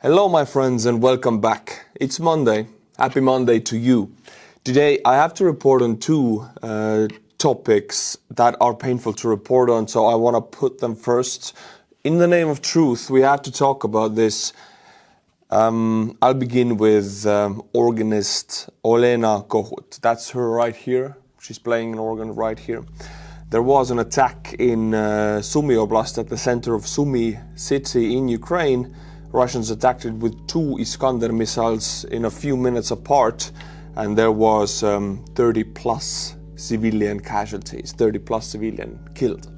Hello my friends and welcome back. It's Monday. Happy Monday to you. Today I have to report on two topics that are painful to report on, so I want to put them first. In the name of truth, we have to talk about this. I'll begin with Organist Olena Kohut. That's her right here. She's playing an organ right here. There was an attack in Sumy Oblast at the center of Sumy city in Ukraine. Russians attacked it with 2 Iskander missiles in a few minutes apart, and there was 30 plus civilian casualties, 30 plus civilian killed,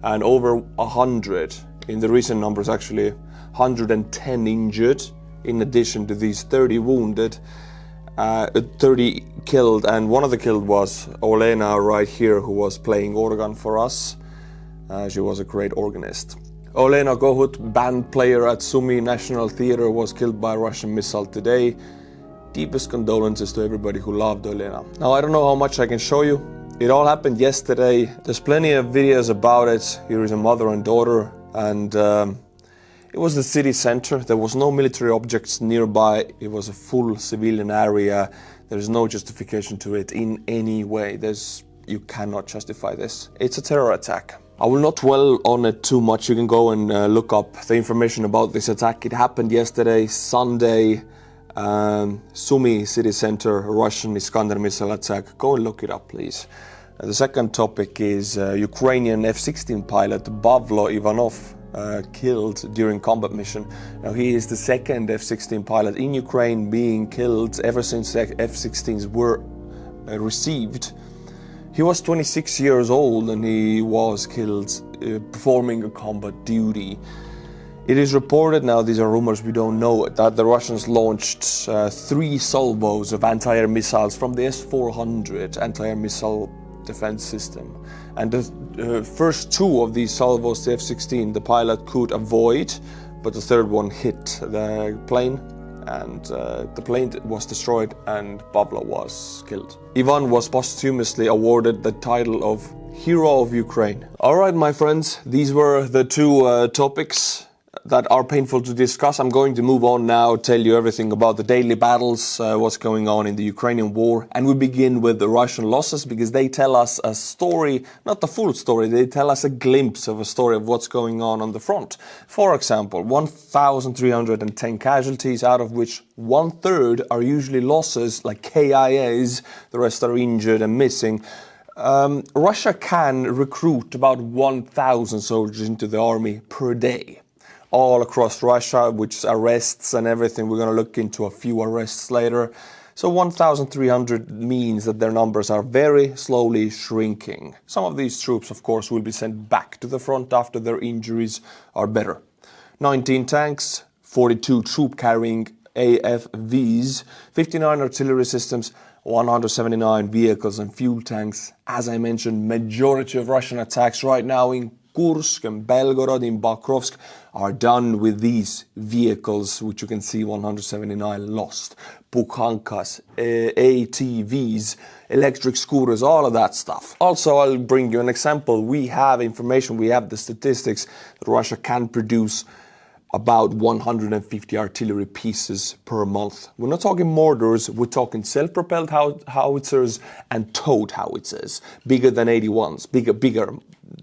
and over 100, in the recent numbers actually 110 injured, in addition to these 30 wounded, 30 killed, and one of the killed was Olena right here, who was playing organ for us. She was a great organist. Olena Kohut, band player at Sumy National Theatre, was killed by a Russian missile today. Deepest condolences to everybody who loved Olena. Now I don't know how much I can show you. It all happened yesterday. There's plenty of videos about it. Here is a mother and daughter, and it was the city center. There was no military objects nearby. It was a full civilian area. There's no justification to it in any way. You cannot justify this. It's a terror attack. I will not dwell on it too much. You can go and look up the information about this attack. It happened yesterday, Sunday, Sumy city center, Russian Iskander missile attack. Go and look it up, please. The second topic is Ukrainian F-16 pilot Pavlo Ivanov killed during combat mission. Now he is the second F-16 pilot in Ukraine being killed ever since F-16s were received. He was 26 years old and he was killed performing a combat duty. It is reported, now these are rumors, we don't know, that the Russians launched 3 salvos of anti-air missiles from the S-400 anti-air missile defense system. And the first 2 of these salvos, the F-16, the pilot could avoid, but the third one hit the plane. And the plane was destroyed and Pavlo was killed. Ivan was posthumously awarded the title of Hero of Ukraine. Alright my friends, these were the 2 topics that are painful to discuss. I'm going to move on now, tell you everything about the daily battles, what's going on in the Ukrainian war. And we begin with the Russian losses, because they tell us a story, not the full story, they tell us a glimpse of a story of what's going on the front. For example, 1,310 casualties, out of which 1/3 are usually losses like KIAs, the rest are injured and missing. Russia can recruit about 1,000 soldiers into the army per day, all across Russia, which arrests and everything. We're going to look into a few arrests later. So 1,300 means that their numbers are very slowly shrinking. Some of these troops, of course, will be sent back to the front after their injuries are better. 19 tanks, 42 troop-carrying AFVs, 59 artillery systems, 179 vehicles and fuel tanks. As I mentioned, majority of Russian attacks right now in Kursk and Belgorod, in Bakrovsk, are done with these vehicles, which you can see 179 lost. Bukhankas, ATVs, electric scooters, all of that stuff. Also, I'll bring you an example. We have information, we have the statistics that Russia can produce about 150 artillery pieces per month. We're not talking mortars, we're talking self-propelled howitzers and towed howitzers, bigger than 81s, bigger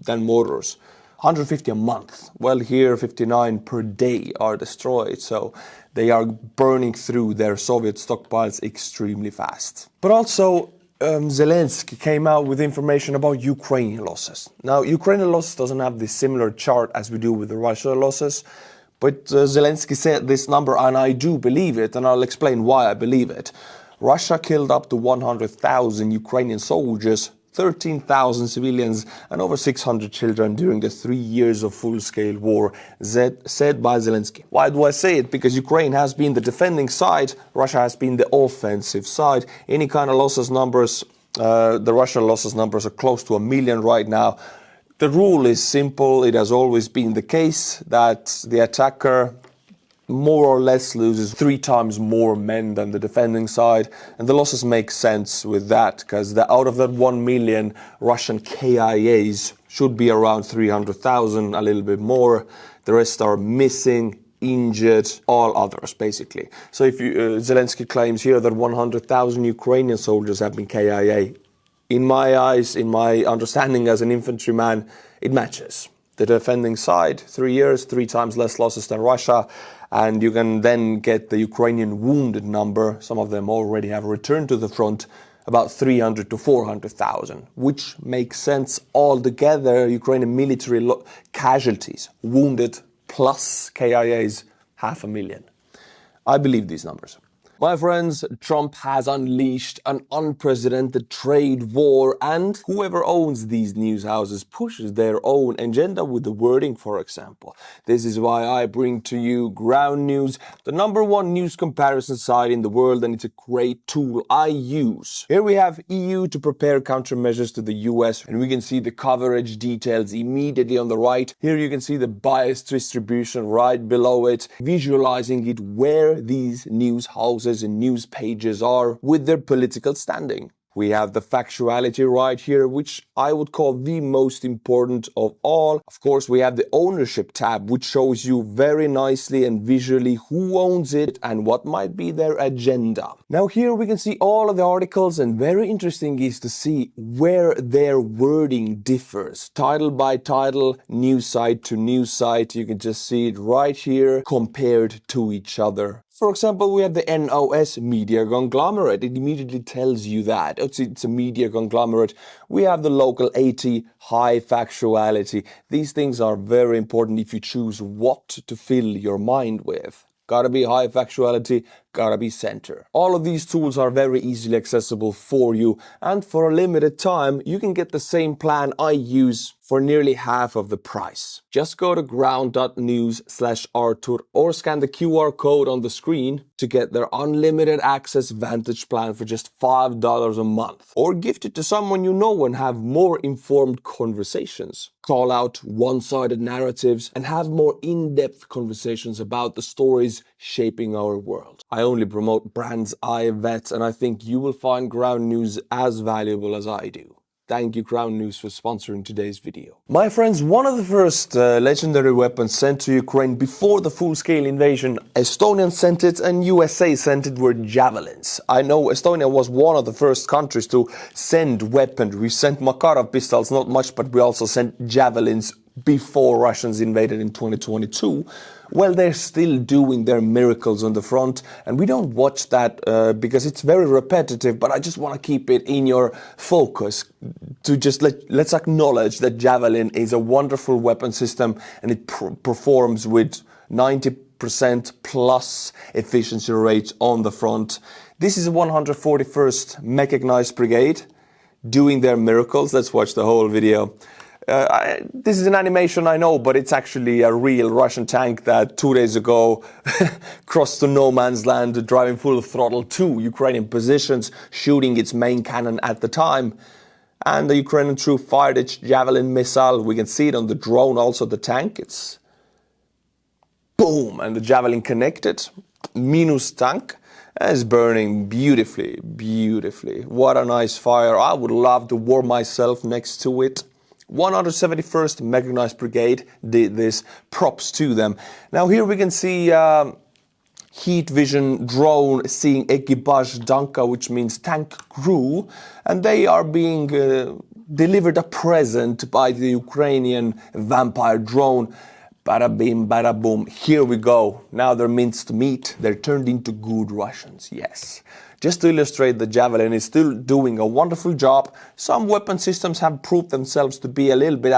than mortars. 150 a month. Well, here 59 per day are destroyed, so they are burning through their Soviet stockpiles extremely fast. But also, Zelensky came out with information about Ukrainian losses. Now, Ukrainian losses doesn't have this similar chart as we do with the Russian losses, but Zelensky said this number, and I do believe it, and I'll explain why I believe it. Russia killed up to 100,000 Ukrainian soldiers, 13,000 civilians and over 600 children during the 3 years of full-scale war, said by Zelensky. Why do I say it? Because Ukraine has been the defending side, Russia has been the offensive side. Any kind of losses numbers, the Russian losses numbers are close to 1 million right now. The rule is simple, it has always been the case that the attacker more or less loses 3 times more men than the defending side, and the losses make sense with that, because out of that 1 million Russian KIAs should be around 300,000, a little bit more. The rest are missing, injured all others, basically. So if Zelensky claims here that 100,000 Ukrainian soldiers have been KIA, in my eyes, in my understanding as an infantryman, it matches. The defending side, 3 years, 3 times less losses than Russia, and you can then get the Ukrainian wounded number. Some of them already have returned to the front, about 300 to 400,000, which makes sense altogether. Ukrainian military casualties, wounded plus KIAs, 500,000. I believe these numbers. My friends, Trump has unleashed an unprecedented trade war, and whoever owns these news houses pushes their own agenda with the wording, for example. This is why I bring to you Ground News, the #1 news comparison site in the world, and it's a great tool I use. Here we have EU to prepare countermeasures to the US, and we can see the coverage details immediately on the right. Here you can see the bias distribution right below it, visualizing it where these news houses and news pages are with their political standing. We have the factuality right here, which I would call the most important of all. Of course, we have the ownership tab, which shows you very nicely and visually who owns it and what might be their agenda. Now here we can see all of the articles, and very interesting is to see where their wording differs. Title by title, news site to news site. You can just see it right here compared to each other. For example, we have the NOS media conglomerate. It immediately tells you that. It's a media conglomerate. We have the local AT, high factuality. These things are very important if you choose what to fill your mind with. Gotta be high factuality, gotta be center. All of these tools are very easily accessible for you, and for a limited time, you can get the same plan I use for nearly half of the price. Just go to ground.news/Artur or scan the QR code on the screen to get their unlimited access Vantage plan for just $5 a month. Or gift it to someone you know and have more informed conversations. Call out one-sided narratives and have more in-depth conversations about the stories shaping our world. I only promote brands I vet, and I think you will find Ground News as valuable as I do. Thank you, Ground News, for sponsoring today's video. My friends, one of the first legendary weapons sent to Ukraine before the full-scale invasion, Estonia sent it and USA sent it, were Javelins. I know Estonia was one of the first countries to send weaponry. We sent Makarov pistols, not much, but we also sent Javelins before Russians invaded in 2022. Well, they're still doing their miracles on the front, and we don't watch that because it's very repetitive, but I just want to keep it in your focus to just let's acknowledge that Javelin is a wonderful weapon system, and it performs with 90% plus efficiency rates on the front. This is a 141st Mechanized Brigade doing their miracles. Let's watch the whole video. This is an animation, I know, but it's actually a real Russian tank that 2 days ago crossed the no man's land, driving full throttle to Ukrainian positions, shooting its main cannon at the time. And the Ukrainian troop fired its Javelin missile. We can see it on the drone, also the tank. It's boom, and the Javelin connected. Minus tank is burning beautifully, beautifully. What a nice fire. I would love to warm myself next to it. 171st Mechanized Brigade did this. Props to them. Now here we can see heat vision drone seeing Ekipaj Danka, which means tank crew, and they are being delivered a present by the Ukrainian vampire drone. Bada bim, bada boom. Here we go. Now they're minced meat. They're turned into good Russians. Yes. Just to illustrate, the Javelin is still doing a wonderful job. Some weapon systems have proved themselves to be a little bit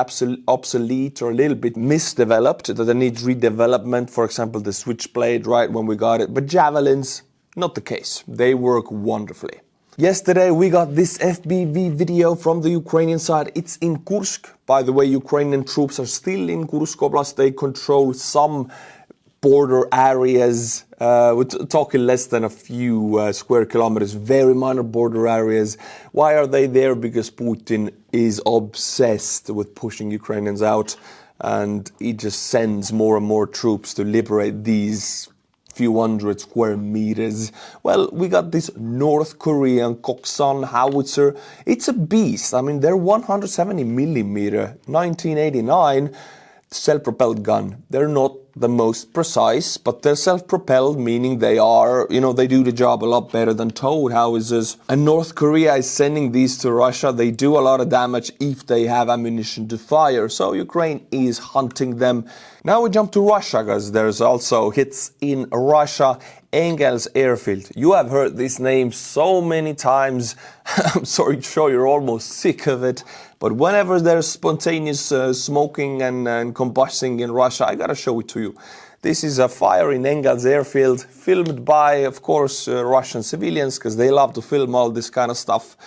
obsolete or a little bit misdeveloped, that they need redevelopment. For example, the Switchblade, right when we got it. But Javelins, not the case. They work wonderfully. Yesterday we got this FPV video from the Ukrainian side. It's in Kursk. By the way, Ukrainian troops are still in Kursk Oblast. They control some border areas. We're talking less than a few square kilometers, very minor border areas. Why are they there? Because Putin is obsessed with pushing Ukrainians out, and he just sends more and more troops to liberate these few hundred square meters. Well, we got this North Korean Koksan howitzer. It's a beast. I mean, they're 170 millimeter, 1989 self-propelled gun. They're not the most precise, but they're self-propelled, meaning they are, they do the job a lot better than towed howitzers. And North Korea is sending these to Russia. They do a lot of damage if they have ammunition to fire. So Ukraine is hunting them. Now we jump to Russia, because there's also hits in Russia. Engels airfield. You have heard this name so many times. I'm sure you're almost sick of it. But whenever there's spontaneous smoking and combusting in Russia, I gotta show it to you. This is a fire in Engels airfield, filmed by, of course, Russian civilians, because they love to film all this kind of stuff.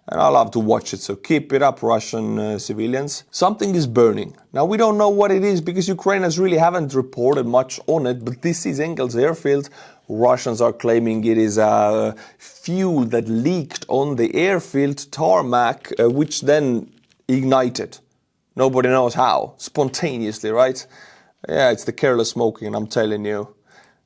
And I love to watch it, so keep it up, Russian civilians. Something is burning. Now, we don't know what it is, because Ukrainians really haven't reported much on it, but this is Engels airfield. Russians are claiming it is a fuel that leaked on the airfield tarmac, which then ignited. Nobody knows how. Spontaneously, right? Yeah, it's the careless smoking, and I'm telling you,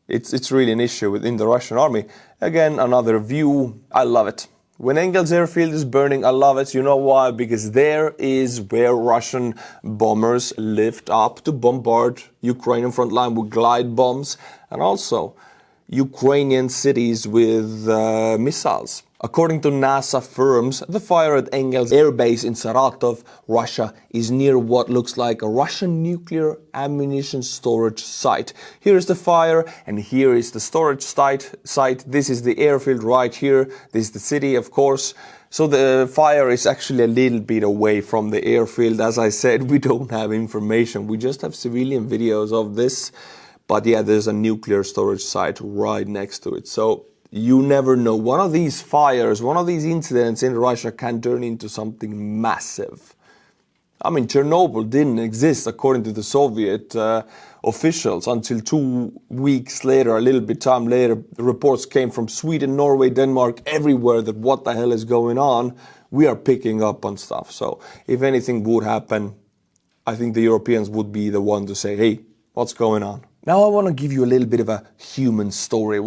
it's really an issue within the Russian army. Again, another view. I love it. When Engels airfield is burning, I love it. You know why? Because there is where Russian bombers lift up to bombard Ukrainian front line with glide bombs, and also Ukrainian cities with missiles. According to NASA firms, the fire at Engels Air Base in Saratov, Russia, is near what looks like a Russian nuclear ammunition storage site. Here is the fire, and here is the storage site. This is the airfield right here. This is the city, of course. So the fire is actually a little bit away from the airfield. As I said, we don't have information. We just have civilian videos of this. But yeah, there's a nuclear storage site right next to it. So you never know. One of these fires, one of these incidents in Russia can turn into something massive. I mean, Chernobyl didn't exist according to the Soviet officials until 2 weeks later, a little bit time later. Reports came from Sweden, Norway, Denmark, everywhere that what the hell is going on. We are picking up on stuff. So if anything would happen, I think the Europeans would be the one to say, hey, what's going on? Now I want to give you a little bit of a human story.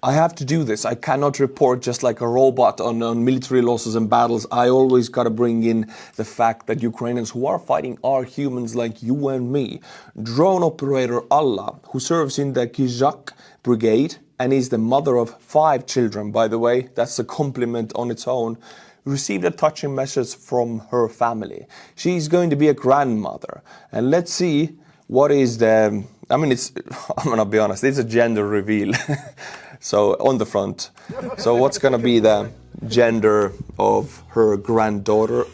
I have to do this. I cannot report just like a robot on military losses and battles. I always got to bring in the fact that Ukrainians who are fighting are humans like you and me. Drone operator Alla, who serves in the Kizak Brigade and is the mother of 5 children, by the way, that's a compliment on its own, received a touching message from her family. She's going to be a grandmother. And let's see what is the... I'm going to be honest, it's a gender reveal. So, on the front. So, what's going to be the gender of her granddaughter?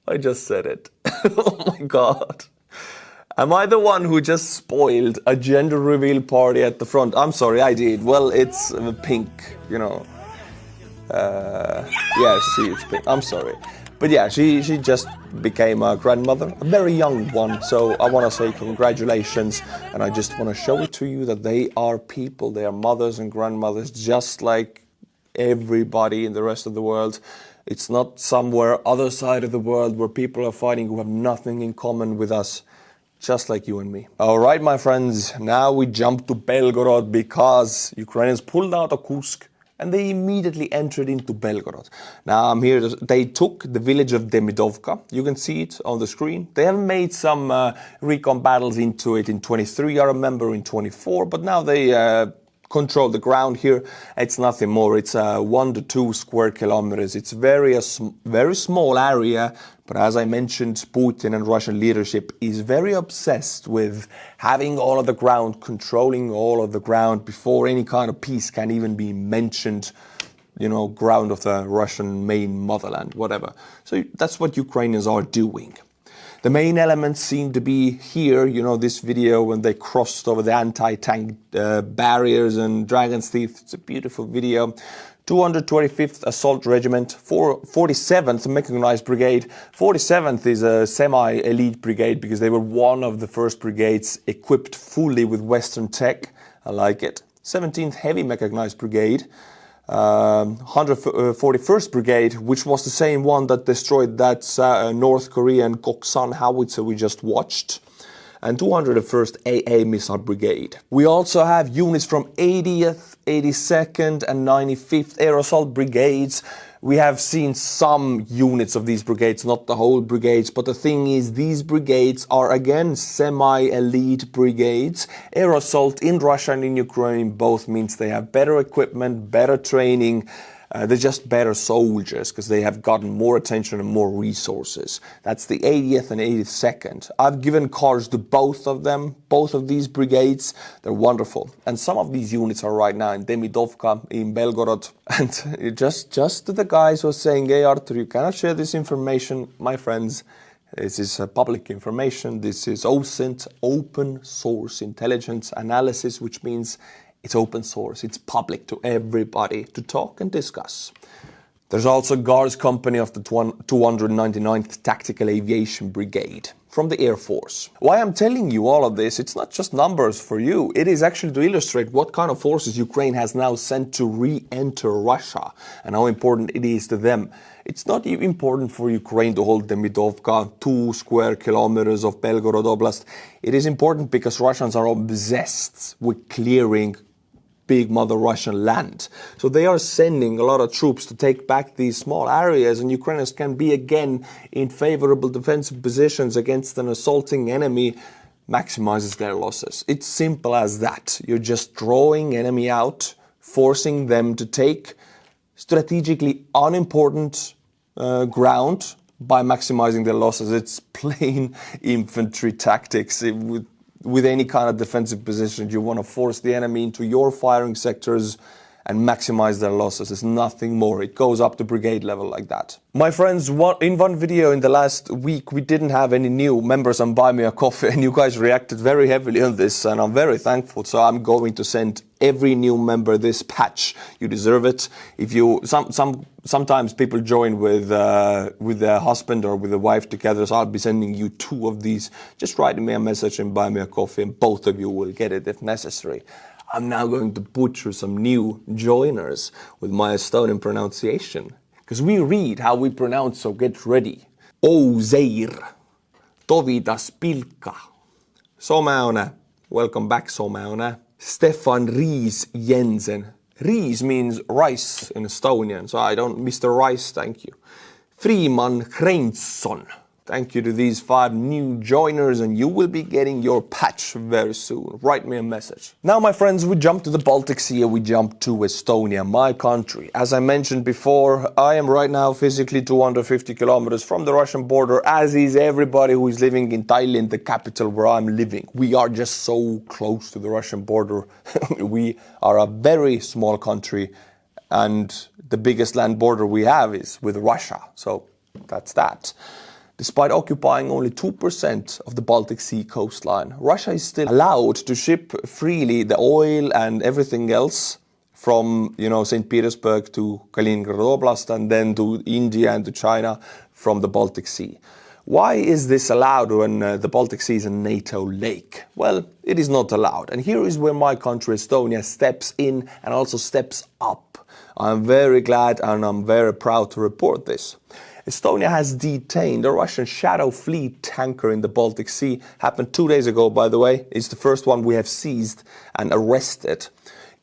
I just said it. Oh my God. Am I the one who just spoiled a gender reveal party at the front? I'm sorry, I did. Well, it's pink, Yeah, see, it's pink. I'm sorry. But yeah, she just became a grandmother, a very young one. So I want to say congratulations. And I just want to show it to you that they are people. They are mothers and grandmothers, just like everybody in the rest of the world. It's not somewhere other side of the world where people are fighting who have nothing in common with us, just like you and me. All right, my friends, now we jump to Belgorod because Ukrainians pulled out of Kursk and they immediately entered into Belgorod. Now I'm here, they took the village of Demidovka. You can see it on the screen. They have made some recon battles into it in 23, I remember in 24, but now they control the ground here. It's nothing more. It's 1 to 2 square kilometers. It's very small area, but as I mentioned, Putin and Russian leadership is very obsessed with having all of the ground, controlling all of the ground before any kind of peace can even be mentioned. Ground of the Russian main motherland, whatever. So that's what Ukrainians are doing. The main elements seem to be here, this video when they crossed over the anti-tank barriers and Dragon's Teeth. It's a beautiful video. 225th Assault Regiment, 47th Mechanized Brigade. 47th is a semi-elite brigade because they were one of the first brigades equipped fully with Western tech. I like it. 17th Heavy Mechanized Brigade. 141st Brigade, which was the same one that destroyed that North Korean Koksan howitzer we just watched, and 201st AA Missile Brigade. We also have units from 80th, 82nd and 95th Air Assault Brigades, We have seen some units of these brigades, not the whole brigades, but the thing is these brigades are again semi-elite brigades. Air assault in Russia and in Ukraine both means they have better equipment, better training. They're just better soldiers because they have gotten more attention and more resources. That's the 80th and 82nd. I've given cars to both of them, both of these brigades. They're wonderful. And some of these units are right now in Demidovka, in Belgorod. And just to the guys who are saying, hey Artur, you cannot share this information, my friends. This is public information. This is OSINT, open source intelligence analysis, which means it's open source, it's public to everybody to talk and discuss. There's also Guards Company of the 299th Tactical Aviation Brigade from the Air Force. Why I'm telling you all of this, it's not just numbers for you, it is actually to illustrate what kind of forces Ukraine has now sent to re-enter Russia and how important it is to them. It's not even important for Ukraine to hold Demidovka, 2 square kilometers of Belgorod Oblast. It is important because Russians are obsessed with clearing big mother Russian land. So they are sending a lot of troops to take back these small areas, and Ukrainians can be again in favorable defensive positions against an assaulting enemy, maximizes their losses. It's simple as that. You're just drawing enemy out, forcing them to take strategically unimportant ground by maximizing their losses. It's plain infantry tactics. With any kind of defensive position, you want to force the enemy into your firing sectors and maximize their losses. There's nothing more. It goes up to brigade level like that. My friends, in one video in the last week, we didn't have any new members on Buy Me a Coffee, and you guys reacted very heavily on this, and I'm very thankful. So I'm going to send every new member this patch. You deserve it. If you sometimes people join with their husband or with their wife together, so I'll be sending you 2 of these. Just write me a message and Buy Me a Coffee, and both of you will get it if necessary. I'm now going to butcher some new joiners with my Estonian pronunciation, because we read how we pronounce, so get ready. Ozeir, Tovidas Pilka, Someone, welcome back Someone. Stefan Riis Jensen. Riis means rice in Estonian, so I don't, Mr. Rice, thank you. Freeman Hreinsson. Thank you to these 5 new joiners, and you will be getting your patch very soon. Write me a message. Now, my friends, we jump to the Baltic Sea, we jump to Estonia, my country. As I mentioned before, I am right now physically 250 kilometers from the Russian border, as is everybody who is living in Tallinn, the capital where I'm living. We are just so close to the Russian border. We are a very small country, and the biggest land border we have is with Russia. So that's that. Despite occupying only 2% of the Baltic Sea coastline, Russia is still allowed to ship freely the oil and everything else from, St. Petersburg to Kaliningrad Oblast, and then to India and to China from the Baltic Sea. Why is this allowed when the Baltic Sea is a NATO lake? Well, it is not allowed. And here is where my country, Estonia, steps in and also steps up. I'm very glad and I'm very proud to report this. Estonia has detained a Russian Shadow Fleet tanker in the Baltic Sea. Happened 2 days ago, by the way. It's the first one we have seized and arrested.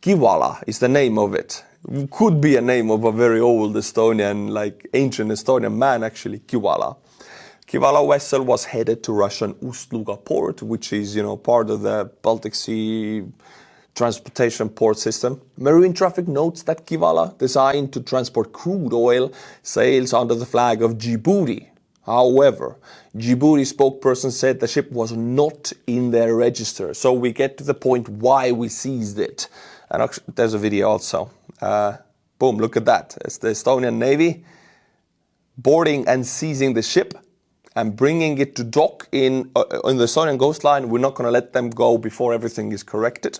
Kiwala is the name of it. Could be a name of a very old Estonian, like ancient Estonian man, actually, Kiwala. Kiwala vessel was headed to Russian Ust-Luga port, which is, part of the Baltic Sea transportation port system. Marine traffic notes that Kiwala, designed to transport crude oil, sails under the flag of Djibouti. However, Djibouti spokesperson said the ship was not in their register. So we get to the point why we seized it. And there's a video also. Boom, look at that. It's the Estonian Navy boarding and seizing the ship and bringing it to dock in the Estonian coastline. We're not going to let them go before everything is corrected.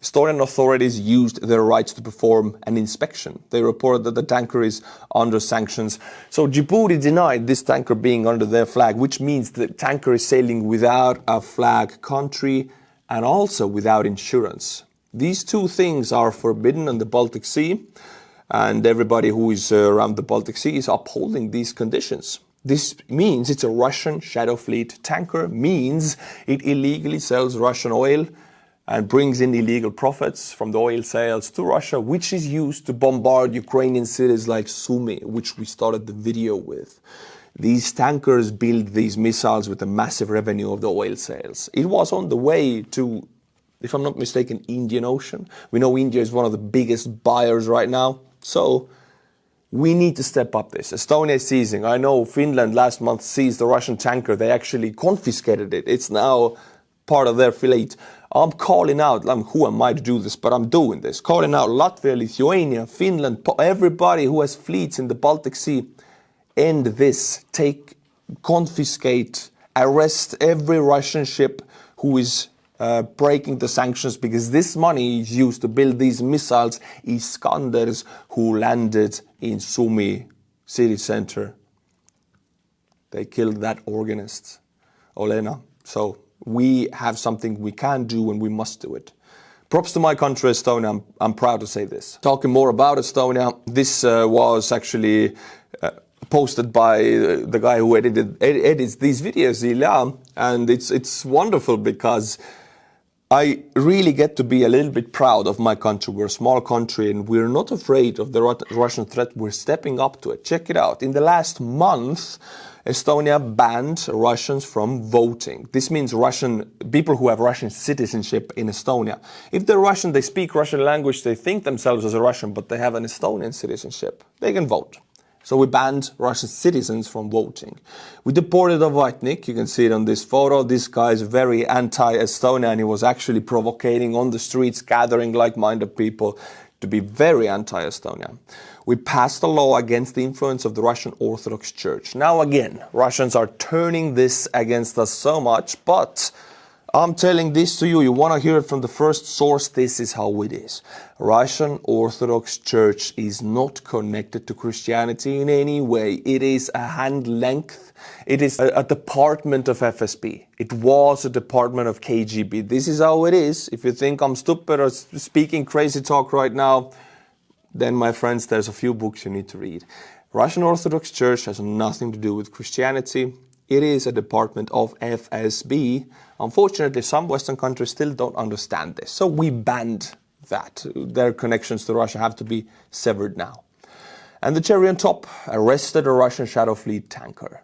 Estonian authorities used their rights to perform an inspection. They reported that the tanker is under sanctions. So Djibouti denied this tanker being under their flag, which means the tanker is sailing without a flag country and also without insurance. These 2 things are forbidden in the Baltic Sea, and everybody who is around the Baltic Sea is upholding these conditions. This means it's a Russian Shadow Fleet tanker, means it illegally sells Russian oil, and brings in illegal profits from the oil sales to Russia, which is used to bombard Ukrainian cities like Sumy, which we started the video with. These tankers build these missiles with a massive revenue of the oil sales. It was on the way to, if I'm not mistaken, Indian Ocean. We know India is one of the biggest buyers right now. So we need to step up this. Estonia is seizing. I know Finland last month seized the Russian tanker. They actually confiscated it. It's now part of their fleet. I'm calling out, who am I to do this, but I'm doing this. Calling out Latvia, Lithuania, Finland, everybody who has fleets in the Baltic Sea. End this. Confiscate, arrest every Russian ship who is breaking the sanctions, because this money is used to build these missiles, Iskanders, who landed in Sumy city center. They killed that organist, Olena. So we have something we can do and we must do it. Props to my country, Estonia. I'm proud to say this. Talking more about Estonia, this was actually posted by the guy who edits these videos, Alla, and it's wonderful because I really get to be a little bit proud of my country. We're a small country and we're not afraid of the Russian threat. We're stepping up to it. Check it out. In the last month, Estonia banned Russians from voting. This means people who have Russian citizenship in Estonia. If they're Russian, they speak Russian language, they think themselves as a Russian, but they have an Estonian citizenship. They can vote. So we banned Russian citizens from voting. We deported a Vatnik. You can see it on this photo. This guy is very anti-Estonia, and he was actually provocating on the streets, gathering like-minded people to be very anti-Estonia. We passed a law against the influence of the Russian Orthodox Church. Now again, Russians are turning this against us so much, but I'm telling this to you, you want to hear it from the first source, this is how it is. Russian Orthodox Church is not connected to Christianity in any way. It is a hand length. It is a department of FSB. It was a department of KGB. This is how it is. If you think I'm stupid or speaking crazy talk right now, then my friends, there's a few books you need to read. Russian Orthodox Church has nothing to do with Christianity. It is a department of FSB. Unfortunately, some Western countries still don't understand this. So we banned that. Their connections to Russia have to be severed now. And the cherry on top, arrested a Russian Shadow Fleet tanker.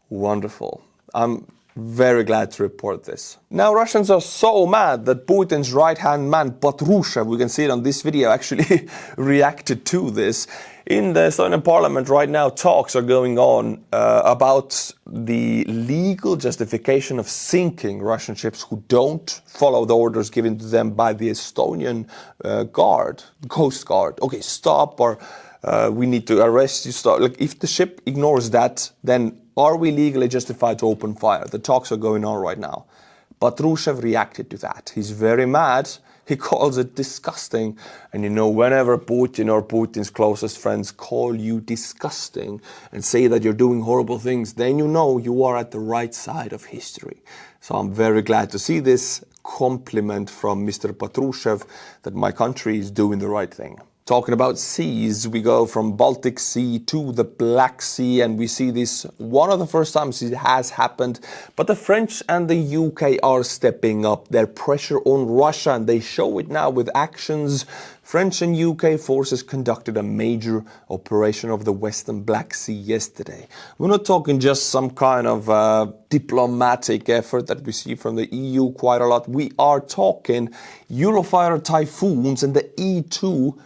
Wonderful. I'm very glad to report this. Now, Russians are so mad that Putin's right-hand man, Patrushev, we can see it on this video, actually reacted to this. In the Estonian parliament right now, talks are going on about the legal justification of sinking Russian ships who don't follow the orders given to them by the Estonian Coast Guard. Okay, stop, or we need to arrest you. Stop. Like, if the ship ignores that, then are we legally justified to open fire? The talks are going on right now. Patrushev reacted to that. He's very mad. He calls it disgusting. And you know, whenever Putin or Putin's closest friends call you disgusting and say that you're doing horrible things, then you know you are at the right side of history. So I'm very glad to see this compliment from Mr. Patrushev that my country is doing the right thing. Talking about seas, we go from Baltic Sea to the Black Sea, and we see this one of the first times it has happened. But the French and the UK are stepping up their pressure on Russia, and they show it now with actions. French and UK forces conducted a major operation over the Western Black Sea yesterday. We're not talking just some kind of diplomatic effort that we see from the EU quite a lot. We are talking Eurofighter Typhoons and the E-2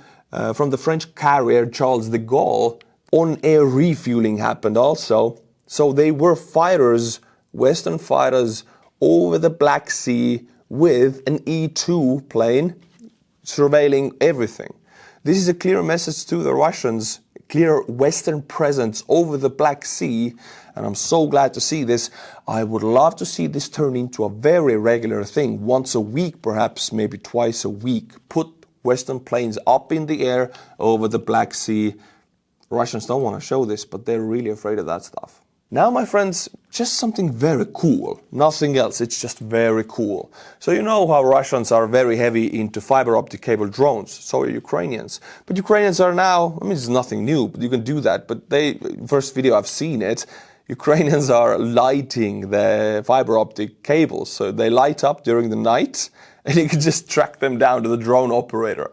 from the French carrier Charles de Gaulle. On-air refueling happened also. So they were fighters, Western fighters, over the Black Sea with an E-2 plane surveilling everything. This is a clear message to the Russians, clear Western presence over the Black Sea, and I'm so glad to see this. I would love to see this turn into a very regular thing, once a week, perhaps maybe twice a week. Put Western planes up in the air over the Black Sea. Russians don't want to show this, but they're really afraid of that stuff. Now, my friends, just something very cool. Nothing else, it's just very cool. So you know how Russians are very heavy into fiber optic cable drones, so are Ukrainians. But Ukrainians are now, I mean, it's nothing new, but you can do that. But first video I've seen it, Ukrainians are lighting the fiber optic cables. So they light up during the night, and you can just track them down to the drone operator.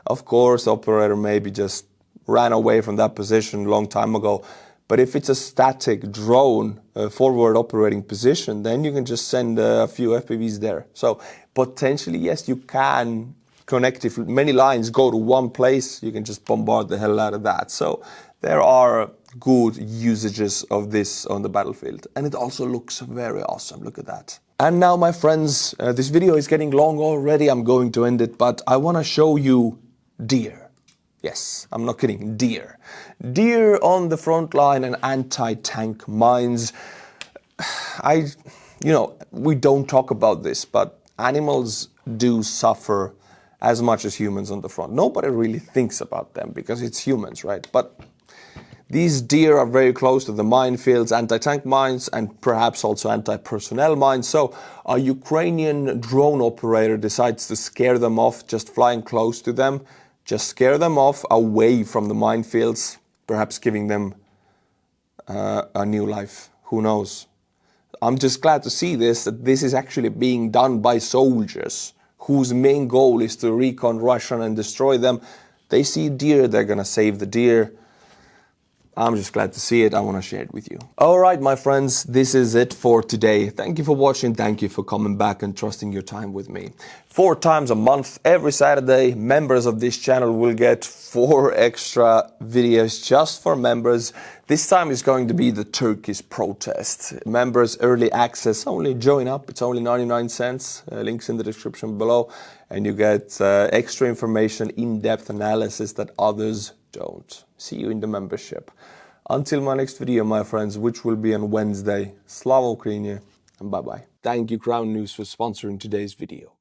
Of course, operator maybe just ran away from that position a long time ago. But if it's a static drone, forward operating position, then you can just send a few FPVs there. So potentially, yes, you can connect. If many lines go to one place, you can just bombard the hell out of that. So there are good usages of this on the battlefield. And it also looks very awesome. Look at that. And now, my friends, this video is getting long already. I'm going to end it, but I want to show you deer. Yes, I'm not kidding, deer. Deer on the front line and anti-tank mines. We don't talk about this, but animals do suffer as much as humans on the front. Nobody really thinks about them because it's humans, right? But these deer are very close to the minefields, anti-tank mines, and perhaps also anti-personnel mines. So a Ukrainian drone operator decides to scare them off, just flying close to them. Just scare them off away from the minefields, perhaps giving them a new life. Who knows? I'm just glad to see that this is actually being done by soldiers whose main goal is to recon Russian and destroy them. They see deer, they're gonna save the deer. I'm just glad to see it. I want to share it with you. All right, my friends, this is it for today. Thank you for watching. Thank you for coming back and trusting your time with me. 4 times a month, every Saturday, members of this channel will get 4 extra videos just for members. This time is going to be the Turkish protest. Members early access, only join up. It's only 99 cents. Links in the description below. And you get extra information, in-depth analysis that others don't. See you in the membership. Until my next video, my friends, which will be on Wednesday. Slava Ukraini, and bye-bye. Thank you, Crown News, for sponsoring today's video.